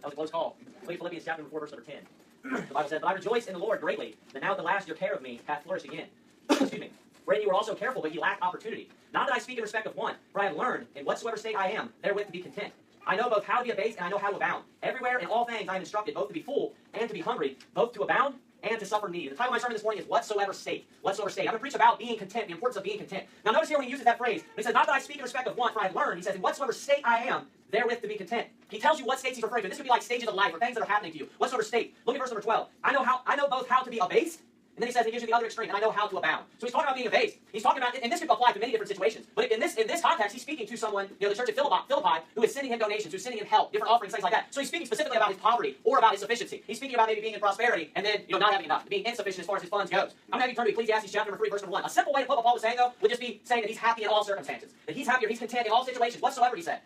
That was a close call. Look at Philippians chapter 4, verse number 10. The Bible says, "But I rejoice in the Lord greatly, that now at the last your care of me hath flourished again." Excuse me. "Wherein you were also careful, but ye lacked opportunity. Not that I speak in respect of one, for I have learned, in whatsoever state I am, therewith to be content. I know both how to be abased, and I know how to abound. Everywhere in all things I am instructed, both to be full and to be hungry, both to abound and to suffer need." The title of my sermon this morning is "Whatsoever State." Whatsoever state. I'm going to preach about being content, the importance of being content. Now notice here when he uses that phrase, he says, "Not that I speak in respect of one, for I have learned." He says, "In whatsoever state I am, therewith to be content." He tells you what states he's referring to. This would be like stages of life or things that are happening to you. Whatsoever state. Look at verse number 12. I know both how to be abased, and then he says, he gives you the other extreme, "and I know how to abound." So he's talking about being abased. He's talking about, and this could apply to many different situations, but in this context, he's speaking to someone, the church at Philippi, who is sending him donations, who's sending him help, different offerings, things like that. So he's speaking specifically about his poverty or about his sufficiency. He's speaking about maybe being in prosperity and then not having enough, being insufficient as far as his funds goes. I'm going to have you turn to Ecclesiastes chapter 3, verse number 1. A simple way to put what Paul was saying, though, would just be saying that he's happy in all circumstances, that he's happy or he's content in all situations, whatsoever, he said.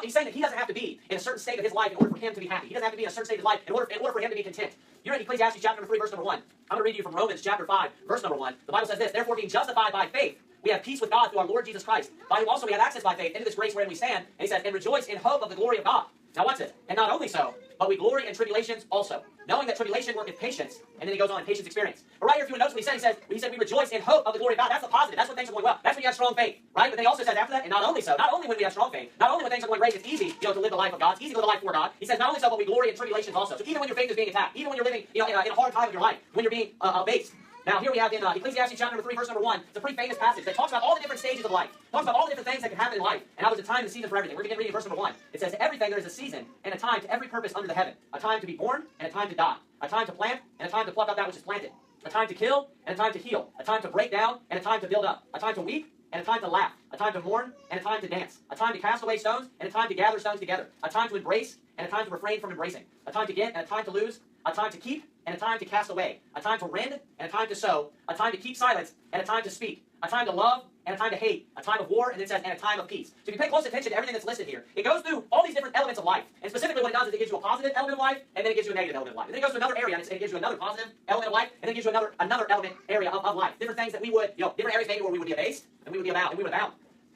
He's saying that he doesn't have to be in a certain state of his life in order for him to be happy. He doesn't have to be in a certain state of his life in order for him to be content. You're in Ecclesiastes chapter 3, verse number 1. I'm going to read you from Romans chapter 5, verse number 1. The Bible says this, "Therefore being justified by faith, we have peace with God through our Lord Jesus Christ, by whom also we have access by faith into this grace wherein we stand." And he says, "And rejoice in hope of the glory of God." Now watch this. "And not only so, but we glory in tribulations also, knowing that tribulation worketh patience." And then he goes on, patience experience. But right here, if you notice what he said, we rejoice in hope of the glory of God. That's the positive. That's when things are going well. That's when you have strong faith, right? But then he also says after that, "And not only so," not only when we have strong faith, not only when things are going great, it's easy, to live the life of God. It's easy to live the life for God. He says, "Not only so, but we glory in tribulations also." So even when your faith is being attacked, even when you're living, in a hard time of your life, when you're being abased. Now, here we have in Ecclesiastes chapter 3, verse number 1, it's a pretty famous passage that talks about all the different stages of life. It talks about all the different things that can happen in life, and how there's a time and a season for everything. We're going to begin reading verse number 1. It says, "Everything there is a season and a time to every purpose under the heaven. A time to be born and a time to die. A time to plant and a time to pluck up that which is planted. A time to kill and a time to heal. A time to break down and a time to build up. A time to weep and a time to laugh. A time to mourn and a time to dance. A time to cast away stones and a time to gather stones together. A time to embrace and a time to refrain from embracing. A time to get and a time to lose. A time to keep and a time to cast away. A time to rend and a time to sow. A time to keep silence and a time to speak. A time to love and a time to hate. A time of war," and it says, "and a time of peace." So if you pay close attention to everything that's listed here, it goes through all these different elements of life. And specifically what it does is it gives you a positive element of life, and then it gives you a negative element of life. And then it goes to another area, and it gives you another positive element of life, and then it gives you another element area of life. Different things that we would, different areas maybe where we would be abased, and we would be abound.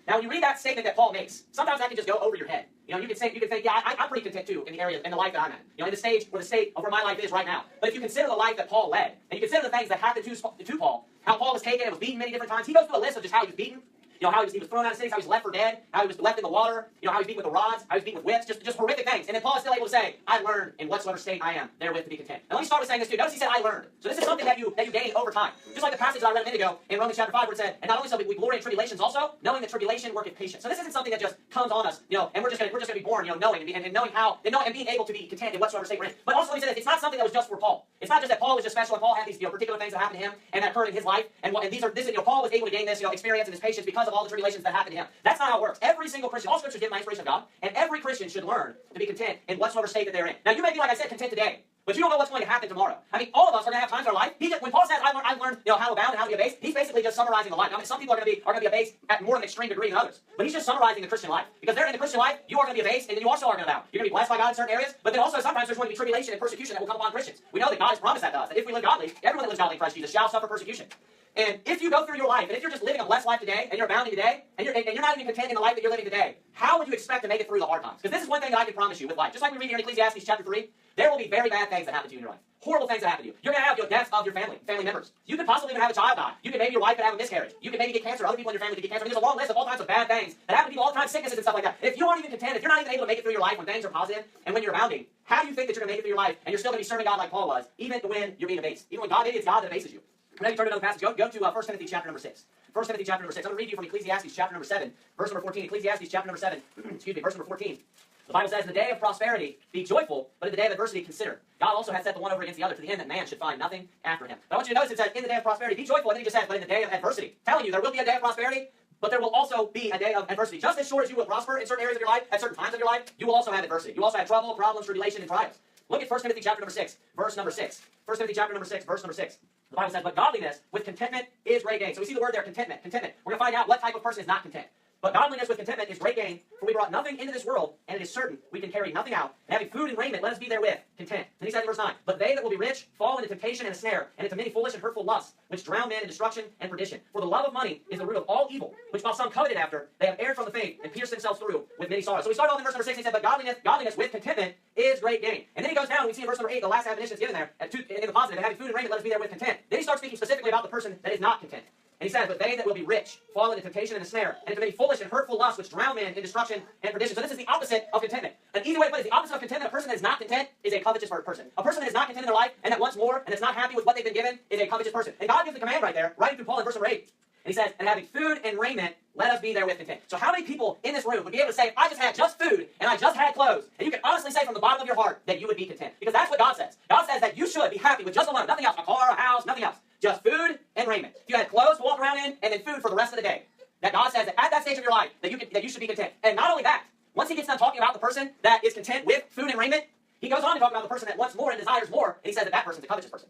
Now, when you read that statement that Paul makes, sometimes that can just go over your head. You can think, yeah, I'm pretty content too in the area, in the life that I'm at. In the state of where my life is right now. But if you consider the life that Paul led, and you consider the things that happened to Paul, how Paul was taken and was beaten many different times, he goes through a list of just how he was beaten. How he was thrown out of cities, how he was left for dead, how he was left in the water, how he was beaten with the rods, how he was beaten with whips, just horrific things. And then Paul is still able to say, "I learned in whatsoever state I am, therewith to be content." Now let me start with saying this too. Notice he said, "I learned." So this is something that you gain over time. Just like the passage that I read a minute ago in Romans chapter 5 where it said, "And not only so, but we glory in tribulations also, knowing that tribulation worketh patience." So this isn't something that just comes on us, and we're just gonna be born, knowing and knowing how and being able to be content in whatsoever state we're in. But also he said it's not something that was just for Paul. It's not just that Paul was just special and Paul had these particular things that happened to him and that occurred in his life. And Paul was able to gain this experience and this patience because of all the tribulations that happened to him. That's not how it works. Every single Christian, all scriptures give my inspiration of God, and every Christian should learn to be content in whatsoever state that they're in. Now you may be, like I said, content today, but you don't know what's going to happen tomorrow. All of us are going to have times in our life. When Paul says, "I learned how to abound and how to be abased," he's basically just summarizing the life. Now, some people are going to be abased at more of an extreme degree than others, but he's just summarizing the Christian life. Because they're in the Christian life, you are going to be abased, and then you also are going to abound. You're going to be blessed by God in certain areas, but then also sometimes there's going to be tribulation and persecution that will come upon Christians. We know that God has promised that to us, that if we live godly, everyone that lives godly in Christ Jesus shall suffer persecution. And if you go through your life, and if you're just living a blessed life today, and you're abounding today, and you're not even content in the life that you're living today, how would you expect to make it through the hard times? Because this is one thing that I can promise you with life. Just like we read here in Ecclesiastes chapter 3, there will be very bad things that happen to you in your life. Horrible things that happen to you. You're going to have deaths of your family members. You could possibly even have a child die. Maybe your wife could have a miscarriage. You could maybe get cancer. Other people in your family could get cancer. There's a long list of all kinds of bad things that happen to people all the time, sicknesses and stuff like that. If you aren't even content, if you're not even able to make it through your life when things are positive and when you're abounding, how do you think that you're going to make it through your life and you're still going to be serving God like Paul was, even when you're being abased? Even when God is, it's God that abases you. Now you turn to another passage. Go to 1 Timothy chapter number 6. 1 Timothy chapter number 6. I'm going to read you from Ecclesiastes chapter number 7, verse number 14. Ecclesiastes chapter number 7, verse number 14. The Bible says, "In the day of prosperity be joyful, but in the day of adversity consider. God also hath set the one over against the other, to the end that man should find nothing after him." But I want you to notice it says, "In the day of prosperity be joyful," and then he just says, "But in the day of adversity." Telling you there will be a day of prosperity, but there will also be a day of adversity. Just as sure as you will prosper in certain areas of your life, at certain times of your life, you will also have adversity. You will also have trouble, problems, tribulation, and trials. Look at 1 Timothy chapter number 6, verse number 6. 1 Timothy chapter number 6, verse number 6. The Bible says, "But godliness with contentment is great gain." So we see the word there, contentment. We're going to find out what type of person is not content. But godliness with contentment is great gain, for we brought nothing into this world, and it is certain we can carry nothing out. And having food and raiment, let us be therewith content. Then he says in verse 9, but they that will be rich fall into temptation and a snare, and into many foolish and hurtful lusts, which drown men in destruction and perdition. For the love of money is the root of all evil, which while some coveted after, they have erred from the faith, and pierced themselves through with many sorrows. So we started off in verse number 6, and he said, but godliness with contentment is great gain. And then he goes down, and we see in verse number 8, the last admonition is given there, in the positive, and having food and raiment, let us be therewith content. Then he starts speaking specifically about the person that is not content. And he says, but they that will be rich fall into temptation and a snare, and into many foolish and hurtful lusts, which drown men in destruction and perdition. So this is the opposite of contentment. An easy way to put it is the opposite of contentment. A person that is not content is a covetous person. A person that is not content in their life and that wants more and that's not happy with what they've been given is a covetous person. And God gives the command right there, right through Paul in verse number 8. And he says, and having food and raiment, let us be therewith content. So how many people in this room would be able to say, if I just had just food and I just had clothes, and you can honestly say from the bottom of your heart that you would be content? Because that's what God says. God says that you should be happy with just alone, nothing else, a car, a house, nothing else. Just food and raiment. If you had clothes to walk around in, and then food for the rest of the day, that God says that at that stage of your life, that you should be content. And not only that, once he gets done talking about the person that is content with food and raiment, he goes on to talk about the person that wants more and desires more, and he says that that person's a covetous person.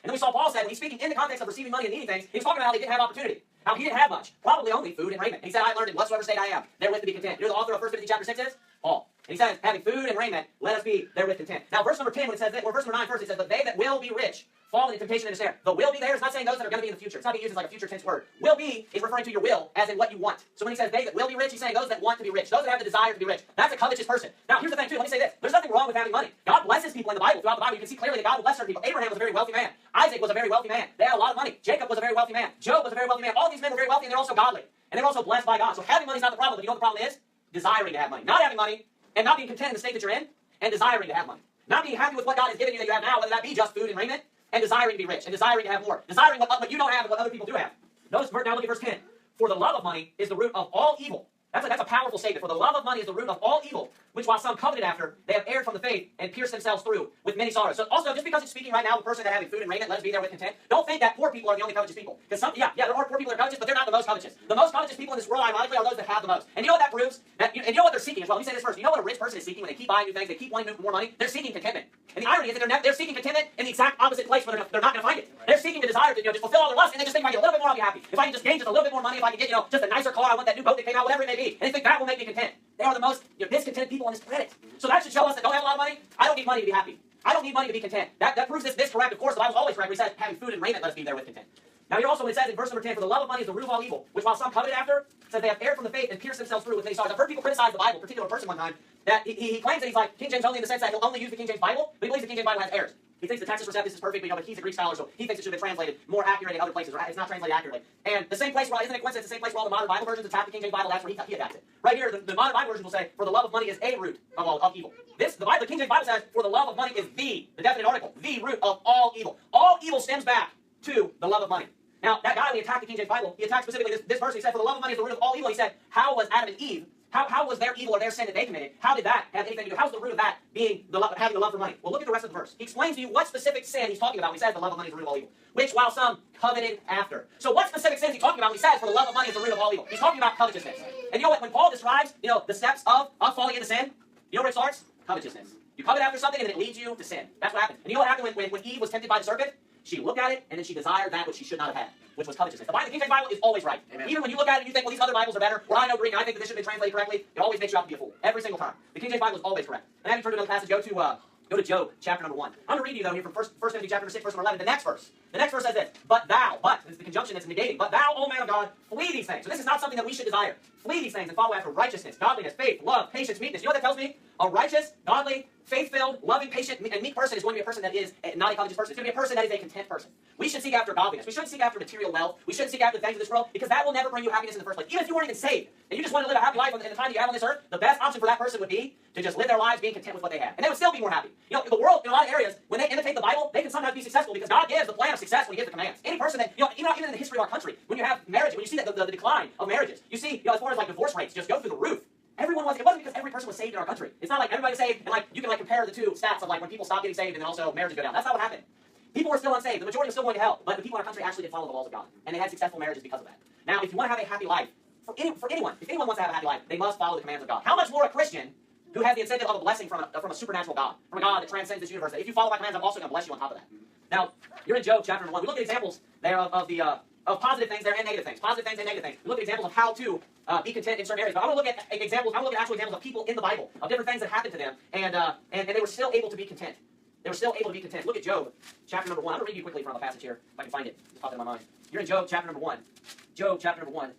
And then we saw Paul said, when he's speaking in the context of receiving money and needing things, he was talking about how they didn't have opportunity. How he didn't have much. Probably only food and raiment. And he said, I learned in whatsoever state I am, therewith to be content. You know the author of 1 Timothy chapter 6 is? Paul. And he says, having food and raiment, let us be therewith content. Now, verse number 10, when it says this, or verse number 9 first, it says, but they that will be rich fall into temptation and a snare. The will be there is not saying those that are going to be in the future. It's not being used as like a future tense word. Will be is referring to your will, as in what you want. So when he says they that will be rich, he's saying those that want to be rich. Those that have the desire to be rich. That's a covetous person. Now, here's the thing, too. Let me say this. There's nothing wrong with having money. God blesses people in the Bible. Throughout the Bible, you can see clearly that God will bless certain people. Abraham was a very wealthy man. Isaac was a very wealthy man. They had a lot of money. Jacob was a very wealthy man. Job was a very wealthy man. All these men were very wealthy, and they're also godly. And they're also blessed by God. So having money is not the problem. But you know what the problem is? Desiring to have money. Not having money, and not being content in the state that you're in, and desiring to have money. Not being happy with what God has given you that you have now, whether that be just food and raiment, and desiring to be rich, and desiring to have more. Desiring what you don't have and what other people do have. Notice, now look at verse 10. For the love of money is the root of all evil. That's a powerful statement. For the love of money is the root of all evil, which while some coveted after, they have erred from the faith and pierced themselves through with many sorrows. So also, just because it's speaking right now, the person that having food and raiment, let us be there with content, don't think that poor people are the only covetous people. Because there are poor people that are covetous, but they're not the most covetous. The most covetous people in this world, ironically, are those that have the most. And you know what that proves? And you know what they're seeking as well. Let me say this first. You know what a rich person is seeking when they keep buying new things, they keep wanting more money? They're seeking contentment. And the irony is that they're seeking contentment in the exact opposite place where they're not going to find it. They're seeking the desire to just fulfill all their lusts, and they just think if I get a little bit more, I'll be happy. If I can just gain just a little bit more money, if I can get just a nicer car, I want that new boat that came out, whatever it may be, and they think that will make me content. They are the most discontented people on this planet. So that should show us that don't have a lot of money. I don't need money to be happy. I don't need money to be content. That proves this correct. Of course, the Bible's always correct. He says, having food and raiment, let us be there with content. Now here also when it says in verse number 10, for the love of money is the root of all evil, which while some coveted after, says they have erred from the faith and pierced themselves through with many sorrows. I've heard people criticize the Bible, a particular person one time, that he claims that he's like King James only in the sense that he'll only use the King James Bible, but he believes the King James Bible has errors. He thinks the Texas Receptus is perfect, but he's a Greek scholar, so he thinks it should have been translated more accurate in other places, right? It's not translated accurately. And the same place, isn't it coincidence, the same place where all the modern Bible versions attack the King James Bible, that's where he adapts it. Right here, the modern Bible version will say, for the love of money is a root of evil. The King James Bible says, for the love of money is the definite article, the root of all evil. All evil stems back to the love of money. Now, that guy, when he attacked the King James Bible, he attacked specifically this verse. He said, for the love of money is the root of all evil. He said, how was Adam and Eve, how was their evil or their sin that they committed? How did that have anything to do? How's the root of that being having the love for money? Well, look at the rest of the verse. He explains to you what specific sin he's talking about when he says the love of money is the root of all evil. Which, while some coveted after. So what specific sin is he talking about when he says, for the love of money is the root of all evil? He's talking about covetousness. And you know what? When Paul describes, the steps of falling into sin, you know where it starts? Covetousness. You covet after something and then it leads you to sin. That's what happened. And you know what happened when Eve was tempted by the serpent? She looked at it and then she desired that which she should not have had, which was covetousness. The King James Bible is always right. Amen. Even when you look at it and you think, well, these other Bibles are better, or I know Greek and I think that this should have been translated correctly, it always makes you out to be a fool. Every single time. The King James Bible is always correct. And then you turn to another passage, go to Job, chapter number 1. I'm going to read you, though, here from 1 Timothy chapter 6, verse number 11, the next verse. The next verse says this, but it's the conjunction that's negating, but thou, O man of God, flee these things. So this is not something that we should desire. Flee these things and follow after righteousness, godliness, faith, love, patience, meekness. You know what that tells me? A righteous, godly, faith-filled, loving, patient, and meek person is going to be a person that is not a covetous person. It's going to be a person that is a content person. We should seek after godliness. We shouldn't seek after material wealth. We shouldn't seek after the things of this world because that will never bring you happiness in the first place. Even if you weren't even saved and you just want to live a happy life in the time that you have on this earth, the best option for that person would be to just live their lives being content with what they have. And they would still be more happy. The world, in a lot of areas, when they imitate the Bible, they can sometimes be successful because God gives the plan of success when He gives the commands. Any person that, even in the history of our country, when you have marriage, when you see the decline of marriages, you see, as far as like divorce rates just go through the roof. It wasn't because every person was saved in our country. It's not like everybody saved and you can compare the two stats of when people stop getting saved and then also marriages go down. That's not what happened. People were still unsaved. The majority was still going to hell. But the people in our country actually did follow the laws of God. And they had successful marriages because of that. Now, if you want to have a happy life, for anyone, if anyone wants to have a happy life, they must follow the commands of God. How much more a Christian who has the incentive of a blessing from a supernatural God, from a God that transcends this universe, that if you follow my commands, I'm also going to bless you on top of that. Now, you're in Job chapter 1. We look at examples there of the of positive things there and negative things. Positive things and negative things. We look at examples of how to be content in certain areas. But I want to look at examples. I want to look at actual examples of people in the Bible, of different things that happened to them, and they were still able to be content. They were still able to be content. Look at Job, chapter number 1. I'm going to read you quickly from the passage here, if I can find it. It's popped in my mind. You're in Job, chapter number 1. Job, chapter number 1.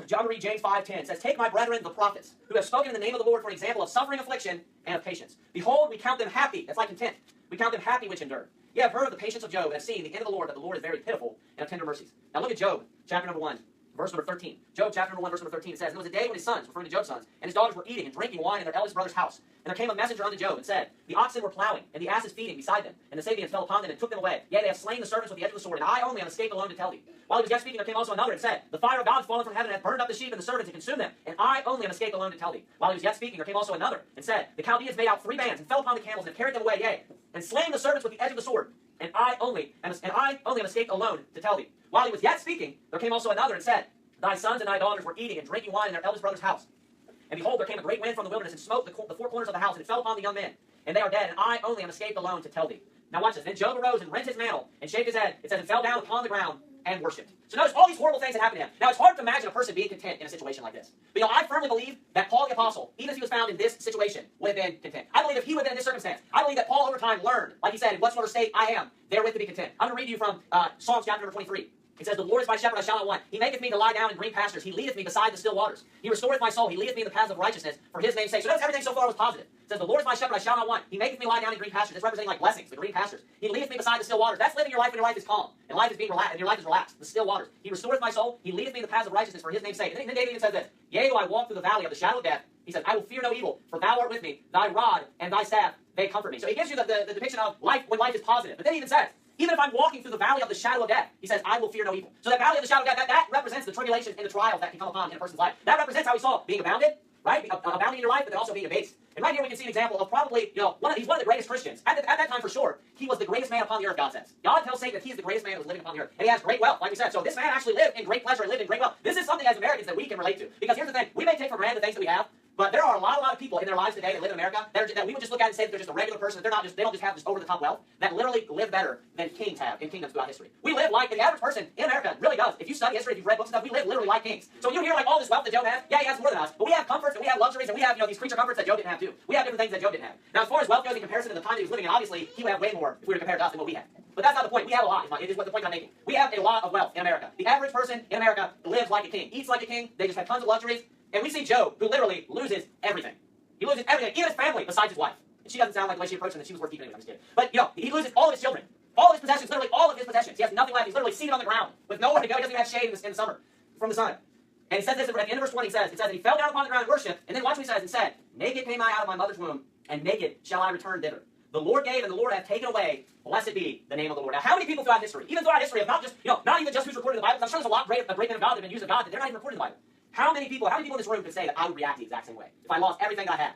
John read James 5:10. It says, "Take my brethren, the prophets, who have spoken in the name of the Lord for an example of suffering, affliction, and of patience. Behold, we count them happy." That's like content. "We count them happy which endure. Ye have heard of the patience of Job, and have seen the end of the Lord, that the Lord is very pitiful and of tender mercies." Now look at Job, chapter number 1. Verse number 13. Job chapter number 1, verse number 13. It says, "And it was a day when his sons," referring to Job's sons, "and his daughters were eating and drinking wine in their eldest brother's house. And there came a messenger unto Job, and said, The oxen were plowing, and the asses feeding beside them. And the Sabians fell upon them, and took them away. Yea, they have slain the servants with the edge of the sword, and I only am escaped alone to tell thee. While he was yet speaking, there came also another, and said, The fire of God is fallen from heaven, and hath burned up the sheep and the servants, and consumed them. And I only am escaped alone to tell thee. While he was yet speaking, there came also another, and said, The Chaldeans made out 3 bands, and fell upon the camels, and have carried them away, yea, and slain the servants with the edge of the sword. And I only am escaped alone to tell thee. While he was yet speaking, there came also another, and said, Thy sons and thy daughters were eating and drinking wine in their eldest brother's house. And behold, there came a great wind from the wilderness, and smote the 4 corners of the house, and it fell upon the young men. And they are dead, and I only am escaped alone to tell thee." Now watch this. "Then Job arose and rent his mantle, and shaved his head, it says, and fell down upon the ground, and worshipped." So notice all these horrible things that happened to him. Now it's hard to imagine a person being content in a situation like this. But I firmly believe that Paul the Apostle, even if he was found in this situation, would have been content. I believe if he would have been in this circumstance, I believe that Paul over time learned, like he said, in whatsoever state I am, therewith to be content. I'm going to read you from Psalms chapter number 23. It says, "The Lord is my shepherd, I shall not want. He maketh me to lie down in green pastures. He leadeth me beside the still waters. He restoreth my soul. He leadeth me in the paths of righteousness for his name's sake." So notice everything so far was positive. It says, "The Lord is my shepherd, I shall not want. He maketh me lie down in green pastures." It's representing like blessings, the green pastures. "He leadeth me beside the still waters." That's living your life when your life is calm. And life is being relaxed, and your life is relaxed. The still waters. "He restoreth my soul. He leadeth me in the paths of righteousness for his name's sake." And then David even says this, "Yea, though I walk through the valley of the shadow of death," he says, "I will fear no evil, for thou art with me. Thy rod and thy staff, they comfort me." So he gives you the depiction of life when life is positive. But then he even says, even if I'm walking through the valley of the shadow of death, he says, "I will fear no evil." So that valley of the shadow of death, that represents the tribulations and the trials that can come upon in a person's life. That represents how he saw being abounded, right? Abounding in your life, but then also being abased. And right here we can see an example of probably, he's one of the greatest Christians. At that time, for sure, he was the greatest man upon the earth, God says. God tells Satan that he is the greatest man who was living upon the earth. And he has great wealth, like we said. So this man actually lived in great pleasure and lived in great wealth. This is something as Americans that we can relate to. Because here's the thing, we may take for granted the things that we have, but there are a lot of people in their lives today that live in America that we would just look at and say that they're just a regular person, that they don't just have this over-the-top wealth, that literally live better than kings have in kingdoms throughout history. We live like, the average person in America really does. If you study history, if you've read books and stuff, we live literally like kings. So when you hear like all this wealth that Job has, yeah, he has more than us, but we have comforts and we have luxuries and we have these creature comforts that Job didn't have too. We have different things that Job didn't have. Now as far as wealth goes in comparison to the time that he was living in, obviously he would have way more if we were to compare to us than what we have. But that's not the point. We have a lot. It is what the point I'm making. We have a lot of wealth in America. The average person in America lives like a king, eats like a king. They just have tons of luxuries. And we see Job, who literally loses everything. He loses everything, even his family, besides his wife. And she doesn't sound like the way she approached him that she was worth keeping anyway. I'm just kidding. But, he loses all of his children. All of his possessions, literally all of his possessions. He has nothing left. He's literally seated on the ground with nowhere to go. He doesn't even have shade in the summer from the sun. And it says this at the end of verse 20, it says that he fell down upon the ground and worshipped. And then watch what he says. And said, "Naked came I out of my mother's womb, and naked shall I return thither. The Lord gave, and the Lord hath taken away. Blessed be the name of the Lord." Now, how many people throughout history, even throughout history, of not even just who's recorded in the Bible, 'cause I'm sure there's a lot of great men of God that have been used of God that they're not even recorded in the Bible. How many people in this room could say that I would react the exact same way if I lost everything that I had?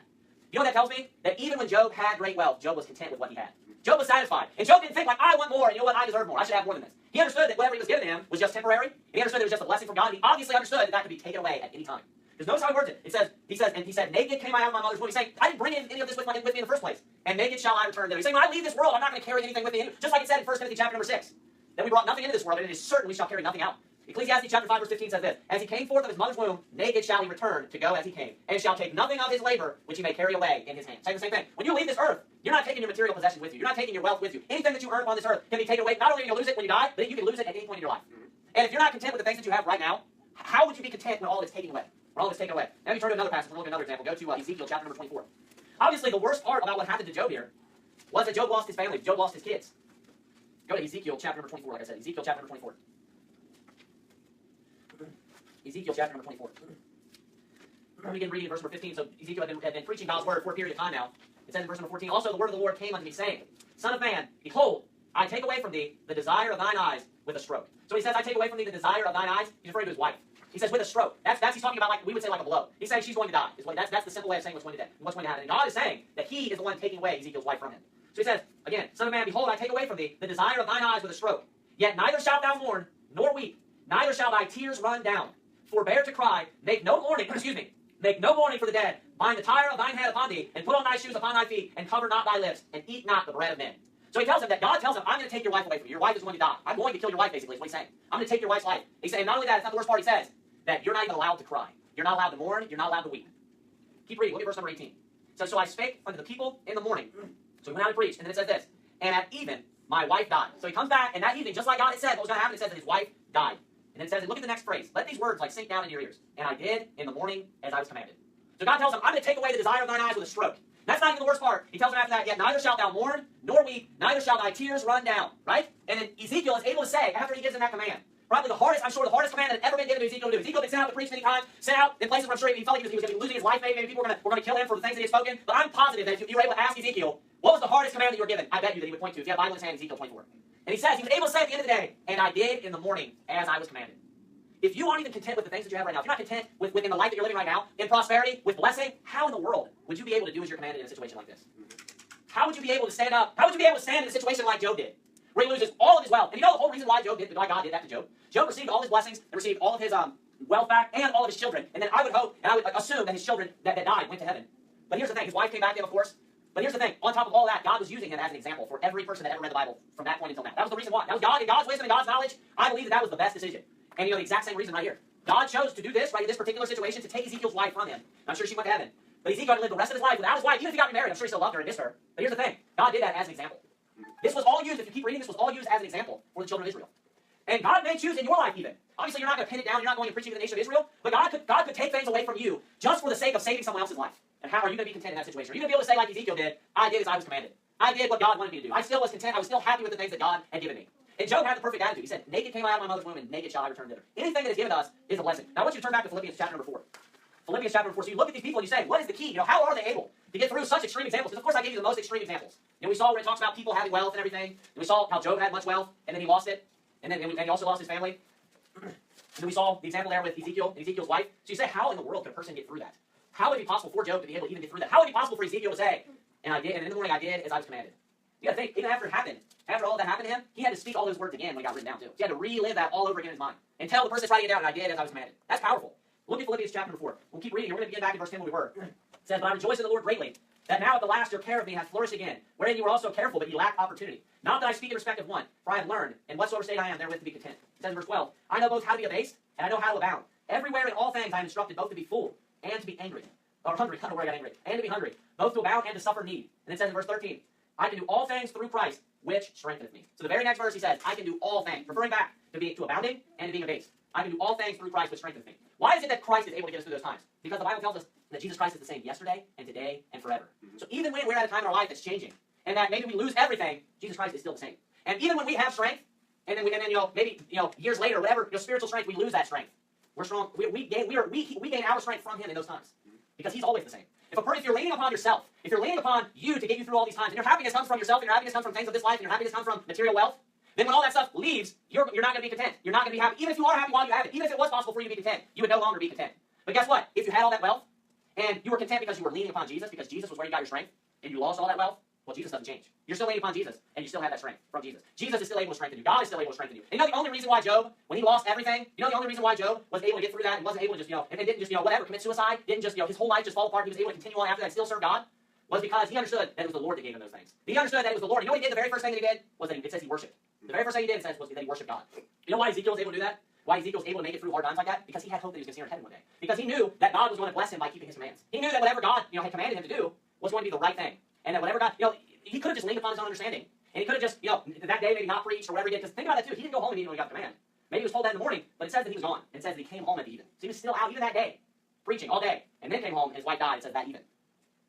You know what that tells me? That even when Job had great wealth, Job was content with what he had. Job was satisfied. And Job didn't think like, I want more, and you know what, I deserve more. I should have more than this. He understood that whatever he was given to him was just temporary, and he understood it was just a blessing from God, and he obviously understood that that could be taken away at any time. Because notice how he words it. He said, "Naked came I out of my mother's womb." He's saying, I didn't bring any of this with me in the first place. "And naked shall I return thither." He's saying, when I leave this world, I'm not going to carry anything with me. Just like it said in 1 Timothy chapter number 6. That we brought nothing into this world, and it is certain we shall carry nothing out. Ecclesiastes chapter 5 verse 15 says this, "As he came forth of his mother's womb, naked shall he return to go as he came, and shall take nothing of his labor, which he may carry away in his hand." Saying the same thing. When you leave this earth, you're not taking your material possessions with you. You're not taking your wealth with you. Anything that you earn upon this earth can be taken away. Not only can you lose it when you die, but you can lose it at any point in your life. And if you're not content with the things that you have right now, how would you be content when all is taken away? When all is taken away? Now we turn to another passage. We'll look at another example. Go to Ezekiel chapter number 24. Obviously, the worst part about what happened to Job here was that Job lost his family. Job lost his kids. Go to Ezekiel chapter number 24, like I said. Ezekiel chapter number 24. Ezekiel chapter number 24. We begin reading verse number 15. So Ezekiel had been preaching God's word for a period of time now. It says in verse number 14, "Also the word of the Lord came unto me, saying, Son of man, behold, I take away from thee the desire of thine eyes with a stroke." So he says, "I take away from thee the desire of thine eyes." He's referring to his wife. He says, with a stroke. That's he's talking about, like we would say, like a blow. He's saying she's going to die. That's the simple way of saying what's going to happen. And God is saying that he is the one taking away Ezekiel's wife from him. So he says, again, "Son of man, behold, I take away from thee the desire of thine eyes with a stroke. Yet neither shalt thou mourn, nor weep, neither shall thy tears run down. Forbear to cry, make no mourning for the dead. Bind the tire of thine head upon thee, and put on thy shoes upon thy feet, and cover not thy lips, and eat not the bread of men." So he tells him that God tells him, I'm going to take your wife away from you. Your wife is going to die. I'm going to kill your wife, basically, is what he's saying. I'm going to take your wife's life. He's saying, not only that, it's not the worst part. He says that you're not even allowed to cry. You're not allowed to mourn. You're not allowed to weep. Keep reading. Look at verse number 18. So I spake unto the people in the morning. So he went out and preached. And then it says this. And at even, my wife died. So he comes back, and that evening, just like God had said, what was going to happen, it says that his wife died. And then it says, and look at the next phrase. Let these words like sink down in your ears. And I did in the morning as I was commanded. So God tells him, I'm going to take away the desire of thine eyes with a stroke. That's not even the worst part. He tells him after that, yet neither shalt thou mourn, nor weep, neither shall thy tears run down. Right? And then Ezekiel is able to say, after he gives him that command, probably the hardest command that had ever been given to Ezekiel to do. Ezekiel had been sent out to preach many times, sent out in places where I'm sure he felt like he was going to be losing his life, maybe people were going to kill him for the things that he had spoken. But I'm positive that if you were able to ask Ezekiel, what was the hardest command that you were given? I bet you that he would point to. If you have a Bible in his hand, Ezekiel 24. And he says, he was able to say at the end of the day, and I did in the morning as I was commanded. If you aren't even content with the things that you have right now, if you're not content within the life that you're living right now, in prosperity, with blessing, how in the world would you be able to do as you're commanded in a situation like this? How would you be able to stand up? How would you be able to stand in a situation like Job did, where he loses all of his wealth? And you know the whole reason why God did that to Job? Job received all his blessings, and received all of his wealth back, and all of his children. And then I would hope, and I would assume that his children that died went to heaven. But here's the thing, his wife came back to him, of course. But here's the thing, on top of all that, God was using him as an example for every person that ever read the Bible from that point until now. That was the reason why. That was God, in God's wisdom and God's knowledge. I believe that was the best decision. And you know the exact same reason right here. God chose to do this, right, in this particular situation, to take Ezekiel's wife from him. I'm sure she went to heaven. But Ezekiel had to live the rest of his life without his wife. Even if he got remarried, I'm sure he still loved her and missed her. But here's the thing, God did that as an example. This was all used, if you keep reading, this was all used as an example for the children of Israel. And God may choose in your life even. Obviously, you're not going to pin it down. You're not going to preach to the nation of Israel. But God could take things away from you just for the sake of saving someone else's life. And how are you going to be content in that situation? Are you going to be able to say like Ezekiel did, I did as I was commanded. I did what God wanted me to do. I still was content. I was still happy with the things that God had given me. And Job had the perfect attitude. He said, naked came I out of my mother's womb, and naked shall I return thither. Anything that is given to us is a blessing. Now I want you to turn back to Philippians chapter number 4. Philippians chapter number 4. So you look at these people and you say, what is the key? You know, how are they able to get through such extreme examples? Because of course I gave you the most extreme examples. You know, we saw where it talks about people having wealth and everything. And we saw how Job had much wealth, and then he lost it. And then he also lost his family. And then we saw the example there with Ezekiel and Ezekiel's wife. So you say, how in the world could a person get through that? How would it be possible for Job to be able to even get through that? How would it be possible for Ezekiel to say, and I did, and in the morning I did as I was commanded? You got to think, even after it happened, after all that happened to him, he had to speak all those words again when he got written down too. So he had to relive that all over again in his mind. And tell the person that's writing it down, and I did as I was commanded. That's powerful. Look at Philippians chapter number 4. We'll keep reading. We're going to begin back in verse 10 where we were. It says, but I rejoice in the Lord greatly, that now at the last your care of me hath flourished again, wherein you were also careful, but you lacked opportunity. Not that I speak in respect of one, for I have learned, in whatsoever state I am, therewith to be content. It says in verse 12, I know both how to be abased, and I know how to abound. Everywhere in all things I am instructed both to be full and to be angry. Or hungry, I don't know where I got angry. And to be hungry, both to abound and to suffer need. And it says in verse 13, I can do all things through Christ, which strengtheneth me. So the very next verse he says, I can do all things, referring back to abounding and to being abased. I can do all things through Christ, which strengtheneth me. Why is it that Christ is able to get us through those times? Because the Bible tells us that Jesus Christ is the same yesterday and today and forever. So even when we're at a time in our life that's changing, and that maybe we lose everything, Jesus Christ is still the same. And even when we have strength, and then maybe years later, whatever, spiritual strength, we lose that strength. We're strong. We gain our strength from Him in those times, because He's always the same. If you're leaning upon yourself, if you're leaning upon you to get you through all these times, and your happiness comes from yourself, and your happiness comes from things of this life, and your happiness comes from material wealth, then when all that stuff leaves, you're not going to be content. You're not going to be happy. Even if you are happy while you have it, even if it was possible for you to be content, you would no longer be content. But guess what? If you had all that wealth, and you were content because you were leaning upon Jesus, because Jesus was where you got your strength, and you lost all that wealth, well, Jesus doesn't change. You're still leaning upon Jesus, and you still have that strength from Jesus. Jesus is still able to strengthen you. God is still able to strengthen you. And you know the only reason why Job, when he lost everything, the only reason why Job was able to get through that and wasn't able to just, and didn't just, whatever, commit suicide, didn't just, his whole life just fall apart, he was able to continue on after that and still serve God, was because he understood that it was the Lord that gave him those things. He understood that it was the Lord. You know what he did? The very first thing that he did was that it says he worshipped. The very first thing he did was that he worshipped God. You know why Ezekiel was able to do that? Why Ezekiel was able to make it through hard times like that? Because he had hope that he was going to see her in heaven one day. Because he knew that God was going to bless him by keeping his commands. He knew that whatever God, had commanded him to do was going to be the right thing. And that whatever God, he could have just leaned upon his own understanding. And he could have just, that day maybe not preached or whatever he did. Because think about that too. He didn't go home immediately when he got the command. Maybe he was told that in the morning, but it says that he was gone. It says that he came home at the even. So he was still out even that day, preaching all day. And then came home and his wife died. It says that even.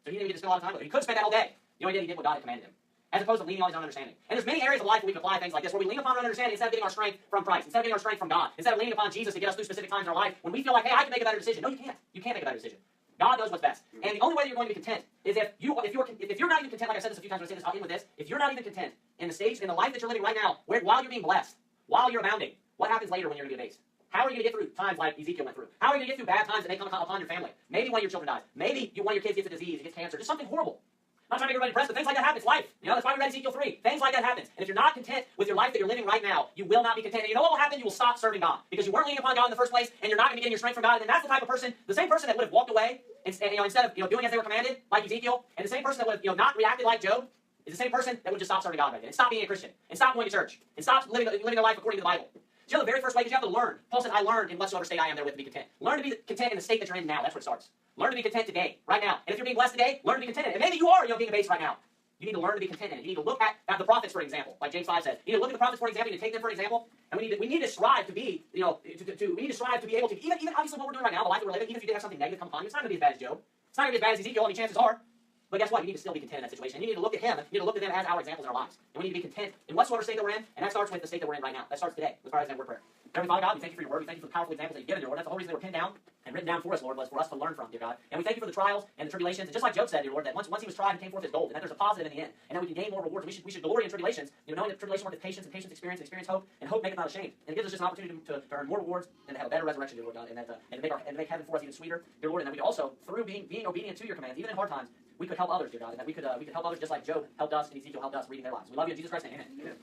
So he didn't even get to spend a lot of time with her. He could spend that whole day. You know what he did? He did what God had commanded him, as opposed to leaning on his own understanding. And there's many areas of life where we can apply things like this, where we lean upon our own understanding instead of getting our strength from Christ, instead of getting our strength from God, instead of leaning upon Jesus to get us through specific times in our life, when we feel like, hey, I can make a better decision. No, you can't. You can't make a better decision. God knows what's best. And the only way that you're going to be content is if you're not even content, like I said this a few times, I'll end with this, if you're not even content in the life that you're living right now, while you're being blessed, while you're abounding, what happens later when you're going to be abased? How are you going to get through times like Ezekiel went through? How are you going to get through bad times that may come upon your family? Maybe one of your children dies. Maybe one of your kids gets a disease, gets cancer, just something horrible. I'm not trying to make everybody depressed, but things like that happen. It's life. That's why we read Ezekiel 3. Things like that happen. And if you're not content with your life that you're living right now, you will not be content. And you know what will happen? You will stop serving God. Because you weren't leaning upon God in the first place, and you're not going to be getting your strength from God. And that's the type of person, the same person that would have walked away, and instead of doing as they were commanded, like Ezekiel, and the same person that would have not reacted like Job, is the same person that would just stop serving God right then, and stop being a Christian, and stop going to church, and stop living their life according to the Bible. Do you know the very first way? Because you have to learn. Paul said, I learned in whatsoever state I am therewith to be content. Learn to be content in the state that you're in now. That's where it starts. Learn to be content today, right now. And if you're being blessed today, learn to be content in it. And maybe you are, being abased right now. You need to learn to be content in it. You need to look at the prophets, for example, like James 5 says. You need to look at the prophets, for example. You need to take them for example. And we need to strive to be, we need to strive to be able to, even obviously what we're doing right now, the life that we're living, even if you did have something negative come upon you, it's not going to be as bad as Job. It's not going to be as bad as Ezekiel, chances are. But guess what? You need to still be content in that situation. And you need to look at him. You need to look at them as our examples in our lives. And we need to be content in whatsoever state that we're in. And that starts with the state that we're in right now. That starts today. Let's pray as word prayer. Heavenly Father God, we thank you for your word. We thank you for the powerful examples that you've given, dear Lord. That's the whole reason they were pinned down and written down for us, Lord, was for us to learn from, dear God. And we thank you for the trials and the tribulations. And just like Job said, dear Lord, that once he was tried, he came forth as gold. And that there's a positive in the end. And that we can gain more rewards. We should glory in tribulations, knowing that tribulation worketh patience, and patience experience, and experience hope, and hope maketh not ashamed. And it gives us just an opportunity to earn more rewards and to have a better resurrection, dear Lord God, and to make heaven for us even sweeter, dear Lord. And that we also, through being obedient to your commands, even in hard times, we could help others, dear God, and that we could help others just like Job helped us and Ezekiel helped us reading their lives. We love you in Jesus Christ's name. Amen.